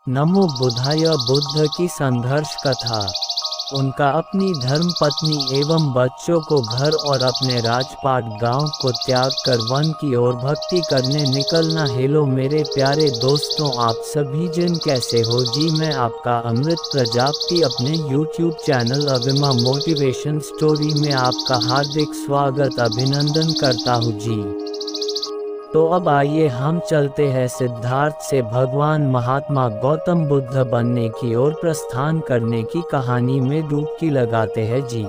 नमो बुद्धाय। बुद्ध की संघर्ष कथा। उनका अपनी धर्म पत्नी एवं बच्चों को घर और अपने राजपाट गांव को त्याग कर वन की ओर भक्ति करने निकलना। हेलो मेरे प्यारे दोस्तों, आप सभी जन कैसे हो जी। मैं आपका अमृत प्रजापति अपने YouTube चैनल अभिमा मोटिवेशन स्टोरी में आपका हार्दिक स्वागत अभिनंदन करता हूँ जी। तो अब आइए हम चलते हैं सिद्धार्थ से भगवान महात्मा गौतम बुद्ध बनने की ओर प्रस्थान करने की कहानी में डुबकी लगाते हैं जी।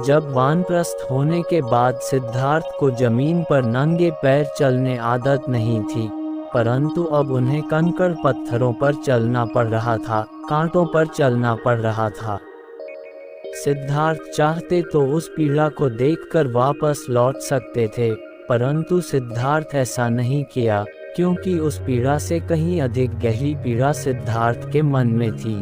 जब वानप्रस्थ होने के बाद सिद्धार्थ को जमीन पर नंगे पैर चलने आदत नहीं थी, परंतु अब उन्हें कंकड़ पत्थरों पर चलना पड़ रहा था, कांटों पर चलना पड़ रहा था। सिद्धार्थ चाहते तो उस पीड़ा को देखकर वापस लौट सकते थे, परंतु सिद्धार्थ ऐसा नहीं किया, क्योंकि उस पीड़ा से कहीं अधिक गहरी पीड़ा सिद्धार्थ के मन में थी।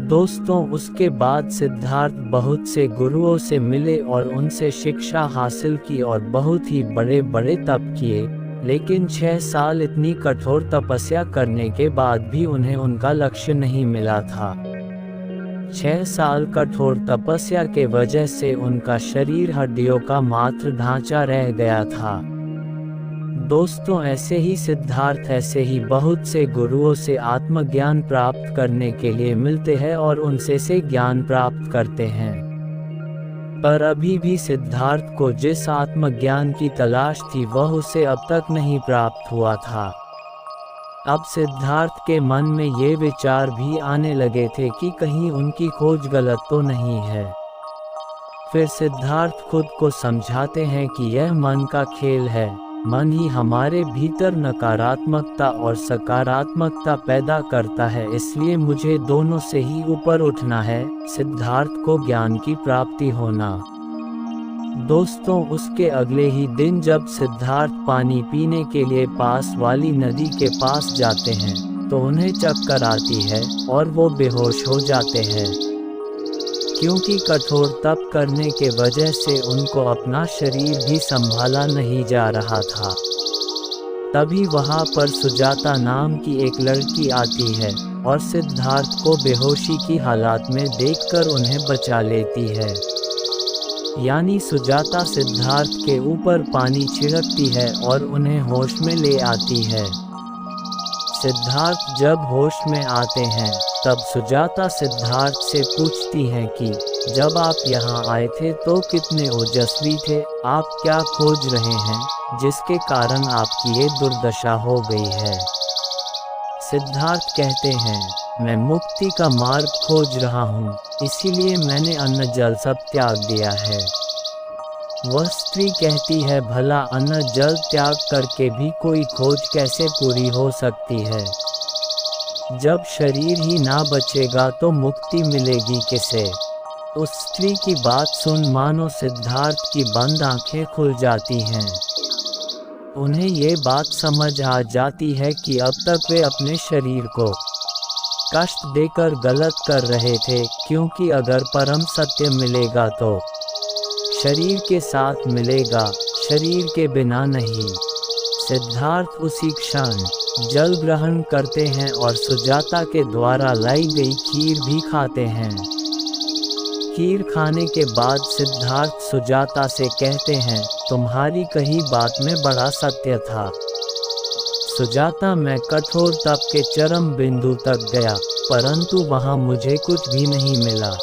दोस्तों, उसके बाद सिद्धार्थ बहुत से गुरुओं से मिले और उनसे शिक्षा हासिल की और बहुत ही बड़े बड़े तप किए, लेकिन 6 साल इतनी कठोर तपस्या करने के बाद भी उन्हें उनका लक्ष्य नहीं मिला था। 6 साल कठोर तपस्या के वजह से उनका शरीर हड्डियों का मात्र ढांचा रह गया था। दोस्तों, ऐसे ही सिद्धार्थ ऐसे ही बहुत से गुरुओं से आत्मज्ञान प्राप्त करने के लिए मिलते हैं और उनसे से ज्ञान प्राप्त करते हैं, पर अभी भी सिद्धार्थ को जिस आत्मज्ञान की तलाश थी वह उसे अब तक नहीं प्राप्त हुआ था। अब सिद्धार्थ के मन में ये विचार भी आने लगे थे कि कहीं उनकी खोज गलत तो नहीं है। फिर सिद्धार्थ खुद को समझाते हैं कि यह मन का खेल है, मन ही हमारे भीतर नकारात्मकता और सकारात्मकता पैदा करता है, इसलिए मुझे दोनों से ही ऊपर उठना है, सिद्धार्थ को ज्ञान की प्राप्ति होना। दोस्तों, उसके अगले ही दिन जब सिद्धार्थ पानी पीने के लिए पास वाली नदी के पास जाते हैं तो उन्हें चक्कर आती है और वो बेहोश हो जाते हैं, क्योंकि कठोर तप करने के वजह से उनको अपना शरीर भी संभाला नहीं जा रहा था। तभी वहाँ पर सुजाता नाम की एक लड़की आती है और सिद्धार्थ को बेहोशी की हालत में देखकर उन्हें बचा लेती है। यानी सुजाता सिद्धार्थ के ऊपर पानी छिड़कती है और उन्हें होश में ले आती है। सिद्धार्थ जब होश में आते हैं तब सुजाता सिद्धार्थ से पूछती हैं कि जब आप यहाँ आए थे तो कितने ओजस्वी थे, आप क्या खोज रहे हैं जिसके कारण आपकी ये दुर्दशा हो गई है। सिद्धार्थ कहते हैं, मैं मुक्ति का मार्ग खोज रहा हूँ, इसीलिए मैंने अन्न जल सब त्याग दिया है। वह स्त्री कहती है, भला अन्न जल त्याग करके भी कोई खोज कैसे पूरी हो सकती है। जब शरीर ही ना बचेगा तो मुक्ति मिलेगी किसे। उस स्त्री की बात सुन मानो सिद्धार्थ की बंद आंखें खुल जाती हैं। उन्हें ये बात समझ आ जाती है कि अब तक वे अपने शरीर को कष्ट देकर गलत कर रहे थे, क्योंकि अगर परम सत्य मिलेगा तो शरीर के साथ मिलेगा, शरीर के बिना नहीं। सिद्धार्थ उसी क्षण जल ग्रहण करते हैं और सुजाता के द्वारा लाई गई खीर भी खाते हैं। खीर खाने के बाद सिद्धार्थ सुजाता से कहते हैं, तुम्हारी कही बात में बड़ा सत्य था सुजाता। मैं कठोर तप के चरम बिंदु तक गया, परंतु वहां मुझे कुछ भी नहीं मिला।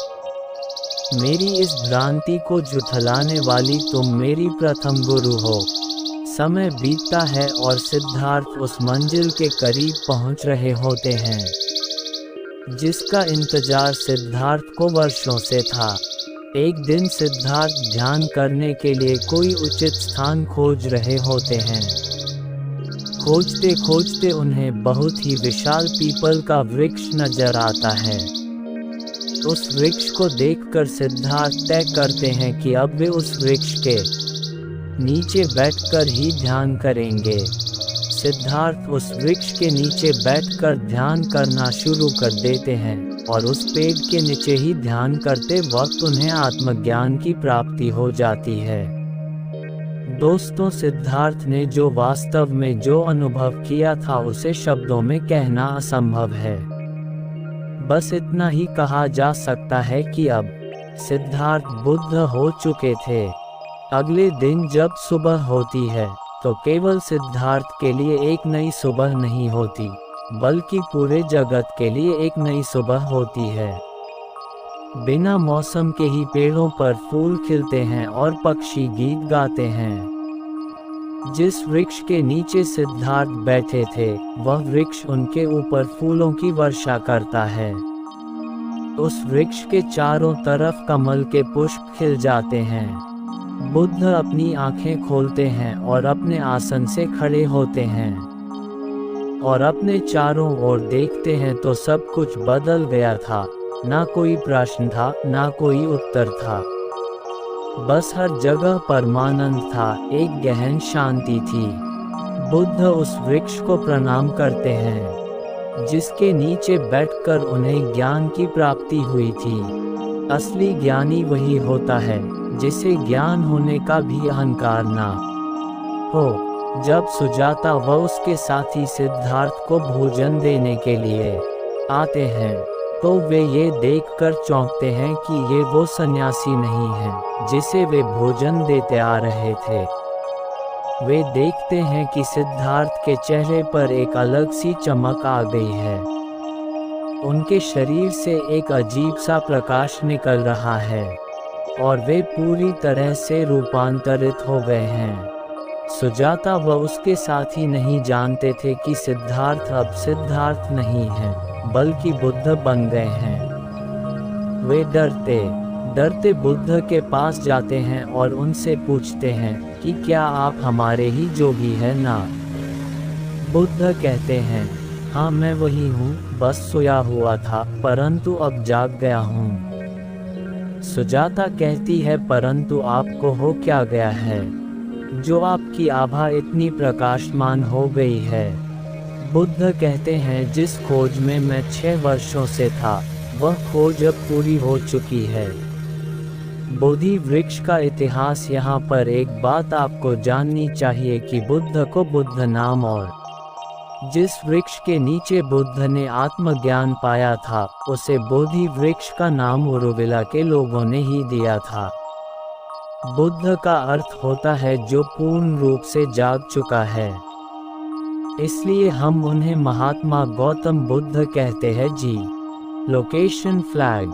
मेरी इस भ्रांति को झुठलाने वाली तुम मेरी प्रथम गुरु हो। समय बीतता है और सिद्धार्थ उस मंजिल के करीब पहुंच रहे होते हैं जिसका इंतजार सिद्धार्थ को वर्षों से था। एक दिन सिद्धार्थ ध्यान करने के लिए कोई उचित स्थान खोज रहे होते हैं। खोजते खोजते उन्हें बहुत ही विशाल पीपल का वृक्ष नजर आता है। उस वृक्ष को देखकर सिद्धार्थ तय करते हैं कि अब वे उस वृक्ष के नीचे बैठकर ही ध्यान करेंगे। सिद्धार्थ उस वृक्ष के नीचे बैठकर ध्यान करना शुरू कर देते हैं और उस पेड़ के नीचे ही ध्यान करते वक्त उन्हें आत्मज्ञान की प्राप्ति हो जाती है। दोस्तों, सिद्धार्थ ने जो वास्तव में जो अनुभव किया था उसे शब्दों में कहना असंभव है। बस इतना ही कहा जा सकता है कि अब सिद्धार्थ बुद्ध हो चुके थे। अगले दिन जब सुबह होती है तो केवल सिद्धार्थ के लिए एक नई सुबह नहीं होती, बल्कि पूरे जगत के लिए एक नई सुबह होती है। बिना मौसम के ही पेड़ों पर फूल खिलते हैं और पक्षी गीत गाते हैं। जिस वृक्ष के नीचे सिद्धार्थ बैठे थे, वह वृक्ष उनके ऊपर फूलों की वर्षा करता है। उस वृक्ष के चारों तरफ कमल के पुष्प खिल जाते हैं। बुद्ध अपनी आंखें खोलते हैं और अपने आसन से खड़े होते हैं और अपने चारों ओर देखते हैं तो सब कुछ बदल गया था। ना कोई प्रश्न था, ना कोई उत्तर था। बस हर जगह परमानंद था, एक गहन शांति थी। बुद्ध उस वृक्ष को प्रणाम करते हैं जिसके नीचे बैठकर उन्हें ज्ञान की प्राप्ति हुई थी। असली ज्ञानी वही होता है जिसे ज्ञान होने का भी अहंकार ना हो। जब सुजाता व उसके साथी सिद्धार्थ को भोजन देने के लिए आते हैं तो वे ये देखकर चौंकते हैं कि ये वो सन्यासी नहीं है जिसे वे भोजन देते आ रहे थे। वे देखते हैं कि सिद्धार्थ के चेहरे पर एक अलग सी चमक आ गई है। उनके शरीर से एक अजीब सा प्रकाश निकल रहा है और वे पूरी तरह से रूपांतरित हो गए हैं। सुजाता व उसके साथी नहीं जानते थे कि सिद्धार्थ अब सिद्धार्थ नहीं है, बल्कि बुद्ध बन गए हैं। वे डरते डरते बुद्ध के पास जाते हैं और उनसे पूछते हैं कि क्या आप हमारे ही जोगी हैं ना? बुद्ध कहते हैं, हाँ मैं वही हूँ, बस सोया हुआ था परंतु अब जाग गया हूँ। सुजाता कहती है, परंतु आपको हो क्या गया है जो आपकी आभा इतनी प्रकाशमान हो गई है? बुद्ध कहते हैं, जिस खोज में मैं 6 वर्षों से था वह खोज अब पूरी हो चुकी है। बोधि वृक्ष का इतिहास। यहाँ पर एक बात आपको जाननी चाहिए कि बुद्ध को बुद्ध नाम और जिस वृक्ष के नीचे बुद्ध ने आत्मज्ञान पाया था उसे बोधि वृक्ष का नाम उरुविला के लोगों ने ही दिया था। बुद्ध का अर्थ होता है जो पूर्ण रूप से जाग चुका है, इसलिए हम उन्हें महात्मा गौतम बुद्ध कहते हैं जी। Location flag.